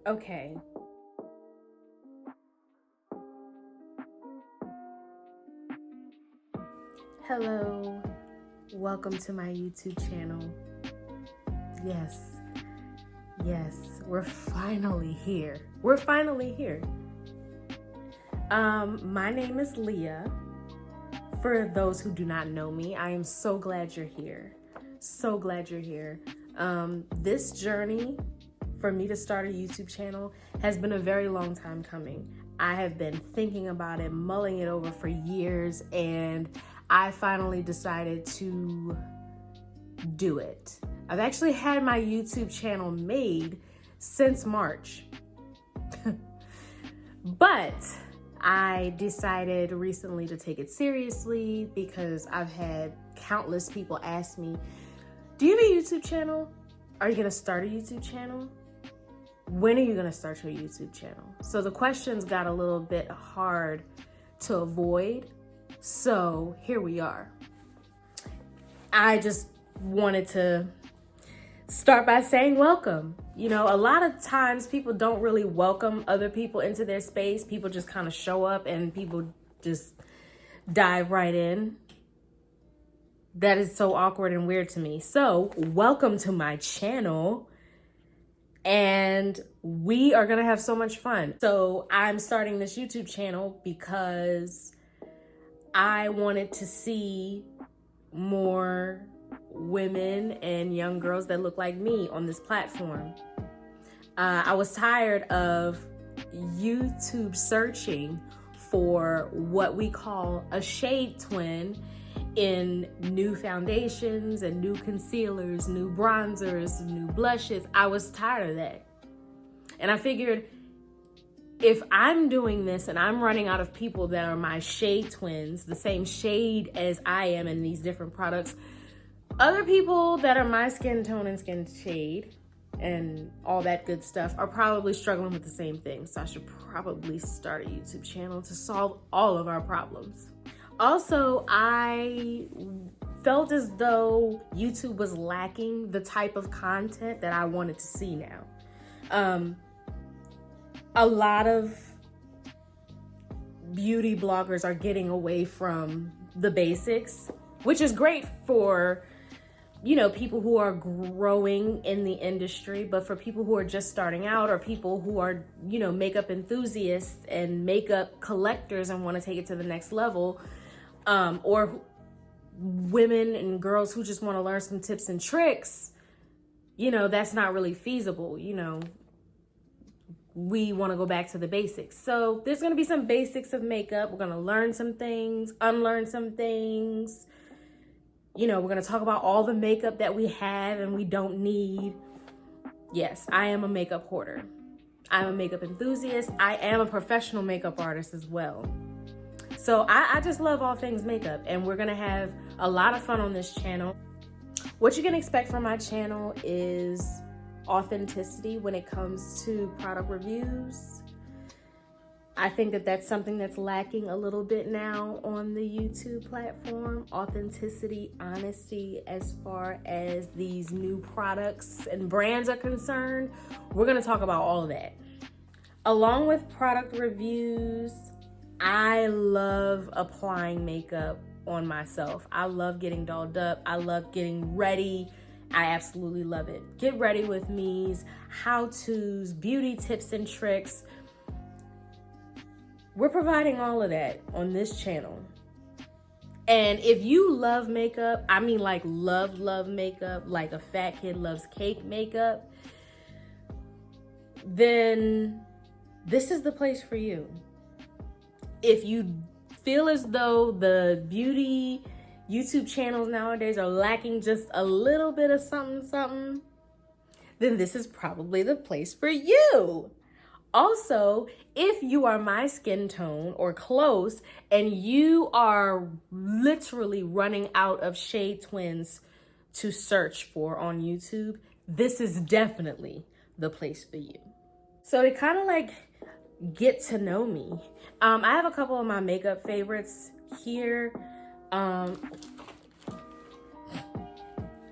Okay. Hello. Welcome to my YouTube channel. Yes, we're finally here. My name is Leah. For those who do not know me, I am so glad you're here. This journey for me to start a YouTube channel has been a very long time coming. I have been thinking about it, mulling it over for years, and I finally decided to do it. I've actually had my YouTube channel made since March. But I decided recently to take it seriously because I've had countless people ask me, do you have a YouTube channel? Are you gonna start a YouTube channel? When are you gonna start your YouTube channel? So the questions got a little bit hard to avoid. So here we are. I just wanted to start by saying welcome. You know, a lot of times people don't really welcome other people into their space. People just kind of show up and people just dive right in. That is so awkward and weird to me. So welcome to my channel. And we are gonna have so much fun. So I'm starting this YouTube channel because I wanted to see more women and young girls that look like me on this platform. I was tired of YouTube searching for what we call a shade twin in new foundations and new concealers, new bronzers, new blushes. I was tired of that. And I figured if I'm doing this and I'm running out of people that are my shade twins, the same shade as I am in these different products, other people that are my skin tone and skin shade and all that good stuff are probably struggling with the same thing. So I should probably start a YouTube channel to solve all of our problems. Also, I felt as though YouTube was lacking the type of content that I wanted to see now. A lot of beauty bloggers are getting away from the basics, which is great for, you know, people who are growing in the industry, but for people who are just starting out or people who are, you know, makeup enthusiasts and makeup collectors and want to take it to the next level, or women and girls who just want to learn some tips and tricks, you know, that's not really feasible. You know, we want to go back to the basics. So there's going to be some basics of makeup. We're going to learn some things, unlearn some things. You know, we're going to talk about all the makeup that we have and we don't need. Yes, I am a makeup hoarder. I'm a makeup enthusiast. I am a professional makeup artist as well. So I just love all things makeup, and we're going to have a lot of fun on this channel. What you can expect from my channel is authenticity when it comes to product reviews. I think that that's something that's lacking a little bit now on the YouTube platform. Authenticity, honesty, as far as these new products and brands are concerned. We're gonna talk about all of that. Along with product reviews, I love applying makeup on myself. I love getting dolled up. I love getting ready. I absolutely love it. Get ready with me's, how-tos, beauty tips and tricks. We're providing all of that on this channel. And if you love makeup, I mean like love makeup, like a fat kid loves cake makeup, then this is the place for you. If you feel as though the beauty YouTube channels nowadays are lacking just a little bit of something, then this is probably the place for you. Also, if you are my skin tone or close and you are literally running out of shade twins to search for on YouTube, this is definitely the place for you. So to kind of like get to know me, I have a couple of my makeup favorites here.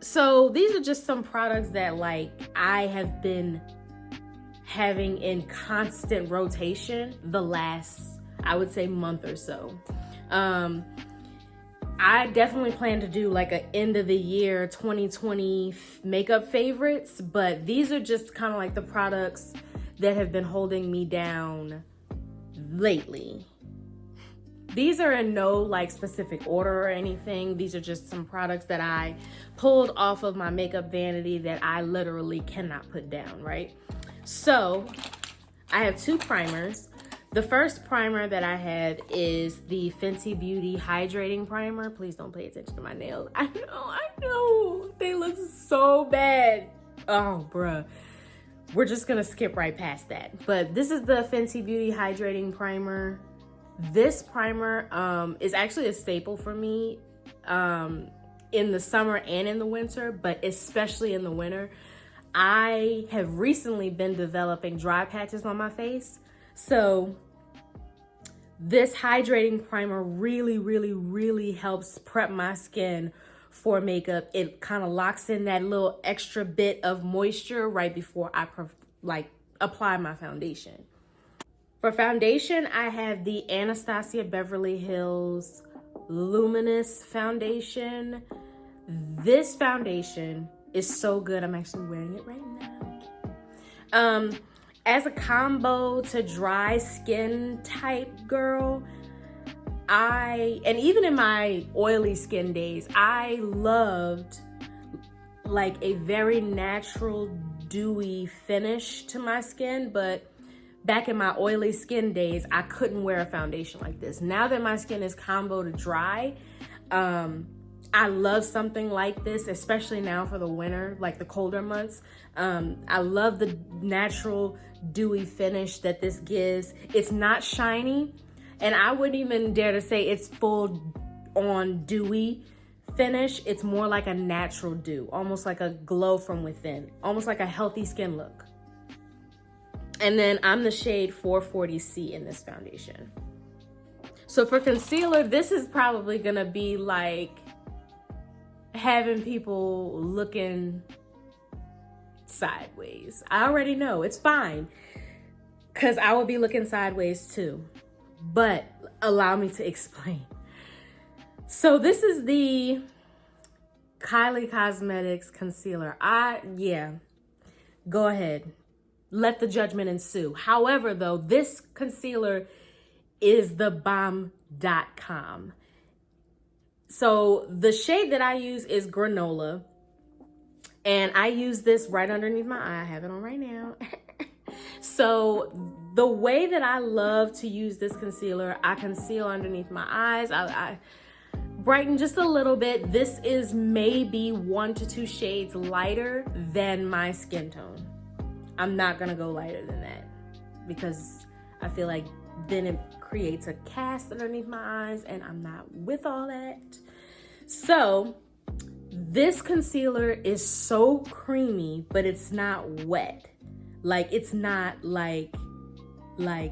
So these are just some products that like I have been having in constant rotation the last, I would say, month or so. I definitely plan to do like a end of the year 2020 makeup favorites, but these are just kind of like the products that have been holding me down lately. These are in no like specific order or anything. These are just some products that I pulled off of my makeup vanity that I literally cannot put down, right? So I have two primers. The first primer that I have is the Fenty Beauty Hydrating Primer. Please don't pay attention to my nails. I know. They look so bad. Oh, bruh. We're just gonna skip right past that. But this is the Fenty Beauty Hydrating Primer. This primer is actually a staple for me in the summer and in the winter, but especially in the winter. I have recently been developing dry patches on my face. So this hydrating primer really helps prep my skin for makeup. It kind of locks in that little extra bit of moisture right before I apply my foundation. For foundation, I have the Anastasia Beverly Hills Luminous foundation. This foundation is so good. I'm actually wearing it right now. As a combo to dry skin type girl, and even in my oily skin days, I loved like a very natural, dewy finish to my skin, but back in my oily skin days, I couldn't wear a foundation like this. Now that my skin is combo to dry, I love something like this, especially now for the winter, like the colder months. I love the natural dewy finish that this gives. It's not shiny, and I wouldn't even dare to say it's full on dewy finish. It's more like a natural dew, almost like a glow from within, almost like a healthy skin look. And then I'm the shade 440C in this foundation. So for concealer, this is probably gonna be like having people looking sideways. I already know, it's fine, because I would be looking sideways too. But allow me to explain. So this is the Kylie Cosmetics concealer. Go ahead. Let the judgment ensue. However, though, this concealer is the bomb.com. So the shade that I use is Granola. And I use this right underneath my eye. I have it on right now. So the way that I love to use this concealer, I conceal underneath my eyes. I brighten just a little bit. This is maybe 1 to 2 shades lighter than my skin tone. I'm not gonna go lighter than that because I feel like then it creates a cast underneath my eyes and I'm not with all that. So this concealer is so creamy, but it's not wet. Like, it's not like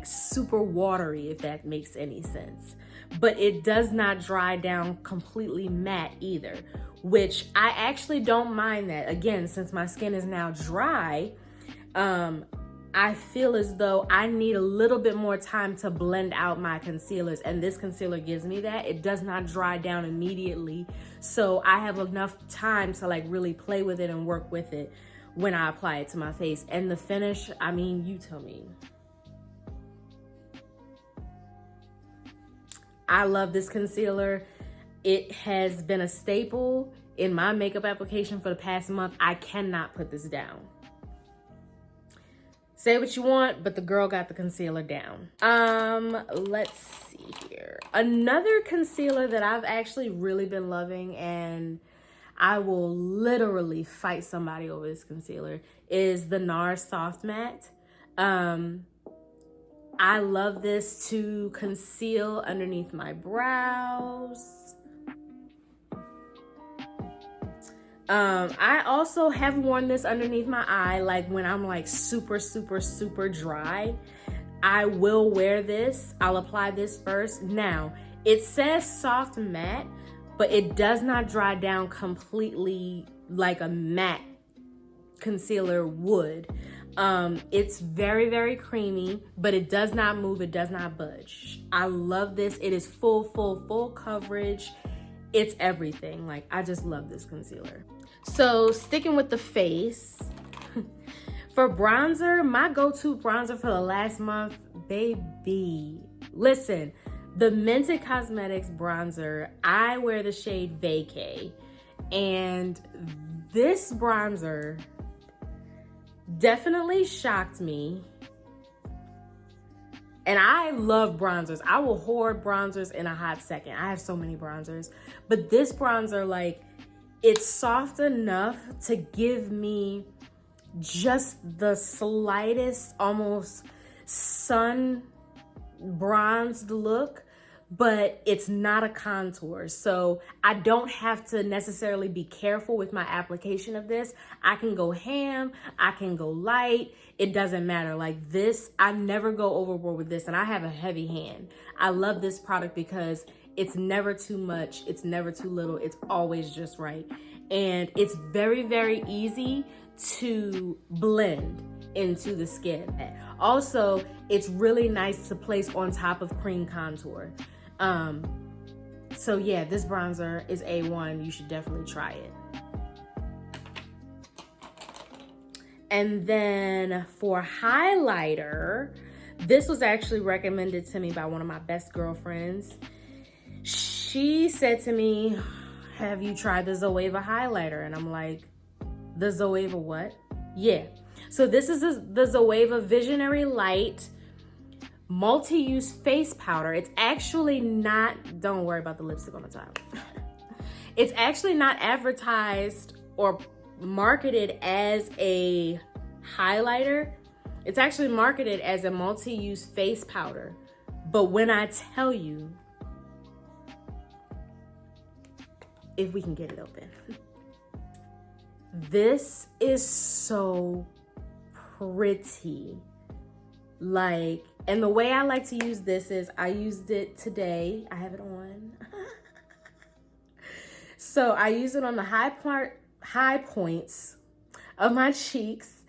super watery, if that makes any sense. But it does not dry down completely matte either, which I actually don't mind that. Again, since my skin is now dry, I feel as though I need a little bit more time to blend out my concealers, and this concealer gives me that. It does not dry down immediately, so I have enough time to like really play with it and work with it when I apply it to my face. And the finish, I mean, you tell me. I love this concealer. It has been a staple in my makeup application for the past month. I cannot put this down. Say what you want, but the girl got the concealer down. Let's see here. Another concealer that I've actually really been loving, and I will literally fight somebody over this concealer, is the Nars Soft Matte. I love this to conceal underneath my brows. I also have worn this underneath my eye, like when I'm like super dry. I will wear this. I'll apply this first. Now, it says soft matte, but it does not dry down completely like a matte concealer would. It's very, very creamy, but it does not move, it does not budge. I love this. It is full coverage. It's everything. Like, I just love this concealer. So sticking with the face, for bronzer, my go-to bronzer for the last month, baby. Listen, the Mented Cosmetics bronzer, I wear the shade Vacay. And this bronzer definitely shocked me. And I love bronzers. I will hoard bronzers in a hot second. I have so many bronzers. But this bronzer, like, it's soft enough to give me just the slightest, almost sun bronzed look, but it's not a contour. So I don't have to necessarily be careful with my application of this. I can go ham, I can go light, it doesn't matter. Like this, I never go overboard with this, and I have a heavy hand. I love this product because it's never too much, it's never too little, it's always just right. And it's very, very easy to blend into the skin. Also, it's really nice to place on top of cream contour. So yeah, this bronzer is A1. You should definitely try it. And then for highlighter, this was actually recommended to me by one of my best girlfriends. She said to me, have you tried the Zoeva highlighter? And I'm like, the Zoeva what? Yeah. So this is the Zoeva Visionary Light multi-use face powder. It's actually not, don't worry about the lipstick on the top. It's actually not advertised or marketed as a highlighter. It's actually marketed as a multi-use face powder. But when I tell you, if we can get it open, this is so pretty. Like, and the way I like to use this is I used it today. I have it on. So I use it on the high points of my cheeks.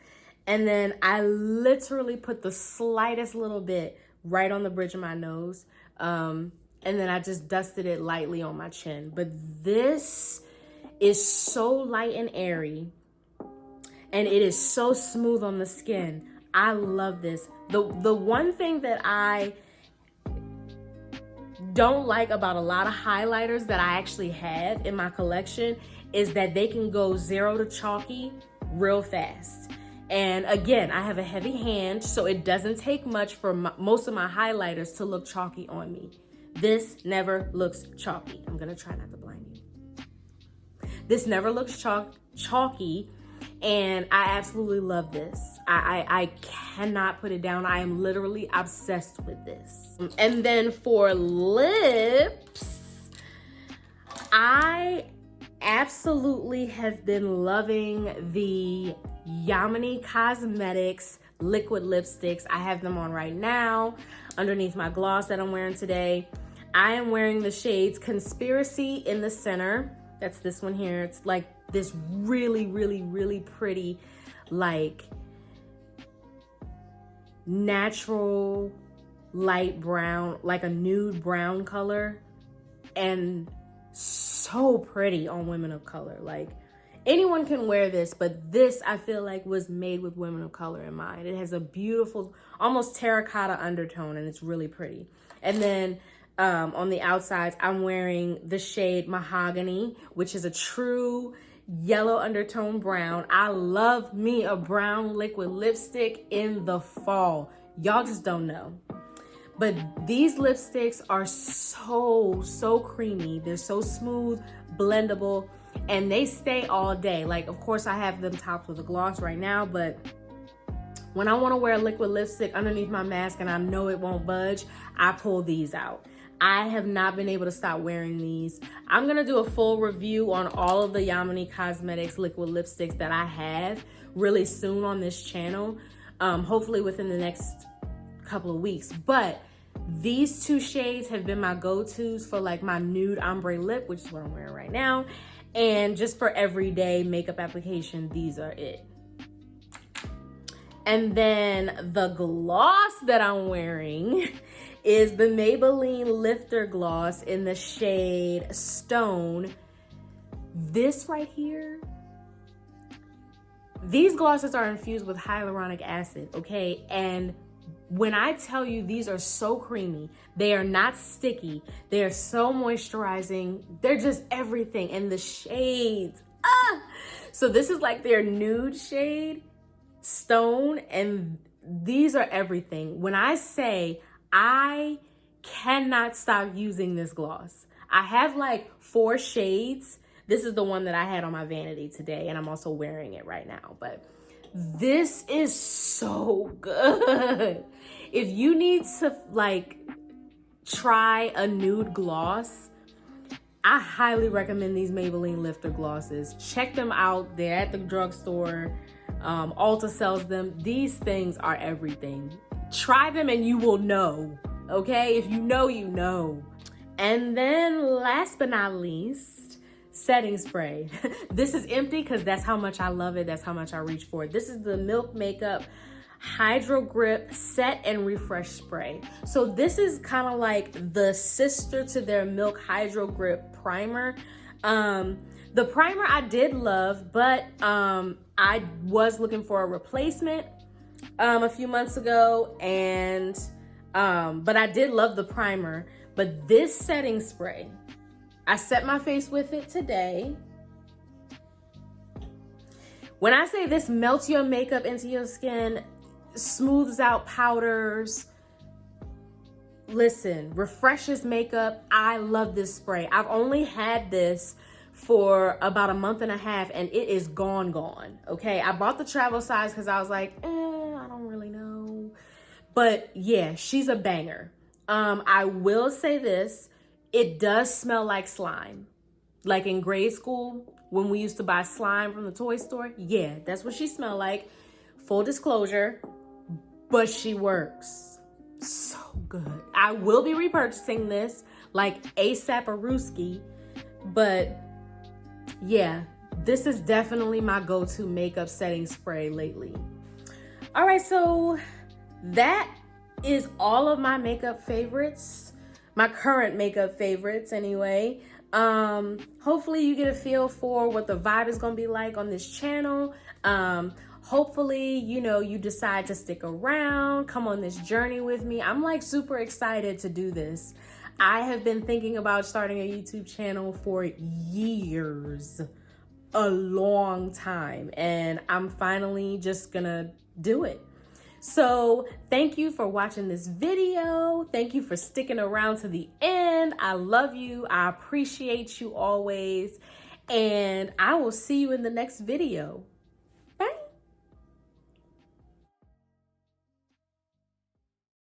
And then I literally put the slightest little bit right on the bridge of my nose. And then I just dusted it lightly on my chin. But this is so light and airy. And it is so smooth on the skin. I love this. The one thing that I don't like about a lot of highlighters that I actually have in my collection is that they can go 0 to chalky real fast. And again, I have a heavy hand, so it doesn't take much for most of my highlighters to look chalky on me. This never looks chalky. I'm gonna try not to blind you. This never looks chalky. And I absolutely love this. I cannot put it down. I am literally obsessed with this. And then for lips, I absolutely have been loving the Yamoni Cosmetics liquid lipsticks. I have them on right now underneath my gloss that I'm wearing today. I am wearing the shades Conspiracy in the center. That's this one here. It's like this really, really, really pretty, like natural light brown, like a nude brown color, and so pretty on women of color. Like anyone can wear this, but this I feel like was made with women of color in mind. It has a beautiful, almost terracotta undertone, and it's really pretty. And then on the outsides, I'm wearing the shade Mahogany, which is a true yellow undertone brown. I love me a brown liquid lipstick in the fall. Y'all just don't know. But these lipsticks are so creamy. They're so smooth, blendable, and they stay all day. Like, of course, I have them topped with a gloss right now, but when I want to wear a liquid lipstick underneath my mask and I know it won't budge, I pull these out. I have not been able to stop wearing these. I'm gonna do a full review on all of the Yamoni Cosmetics liquid lipsticks that I have really soon on this channel, hopefully within the next couple of weeks. But these two shades have been my go-tos for like my nude ombre lip, which is what I'm wearing right now, and just for everyday makeup application, these are it. And then the gloss that I'm wearing is the Maybelline Lifter Gloss in the shade Stone. This right here, these glosses are infused with hyaluronic acid, okay? And when I tell you these are so creamy, they are not sticky, they are so moisturizing, they're just everything. And the shades, so this is like their nude shade, Stone, and these are everything. When I say I cannot stop using this gloss, I have like 4 shades. This is the one that I had on my vanity today, and I'm also wearing it right now, but this is so good. If you need to like try a nude gloss, I highly recommend these Maybelline Lifter glosses. Check them out. They're at the drugstore. Ulta sells them. These things are everything. Try them and you will know, okay? If you know, you know. And then last but not least, setting spray. This is empty because that's how much I love it. That's how much I reach for it. This is the Milk Makeup Hydro Grip Set and Refresh Spray. So this is kind of like the sister to their Milk Hydro Grip Primer. The primer I did love, but I was looking for a replacement a few months ago, and but I did love the primer. But this setting spray, I set my face with it today. When I say this melts your makeup into your skin, smooths out powders, listen, refreshes makeup. I love this spray. I've only had this for about a month and a half and it is gone, okay? I bought the travel size because I was like, I don't really know. But yeah, she's a banger. I will say this, it does smell like slime. Like in grade school, when we used to buy slime from the toy store, yeah, that's what she smelled like. Full disclosure, but she works so good. I will be repurchasing this like ASAP Aruski, but yeah, this is definitely my go-to makeup setting spray lately. All right, so that is all of my makeup favorites, my current makeup favorites anyway. Hopefully you get a feel for what the vibe is gonna be like on this channel. Hopefully, you know, you decide to stick around, come on this journey with me. I'm like super excited to do this. I have been thinking about starting a YouTube channel for years, a long time, and I'm finally just gonna do it. So thank you for watching this video. Thank you for sticking around to the end. I love you. I appreciate you always. And I will see you in the next video.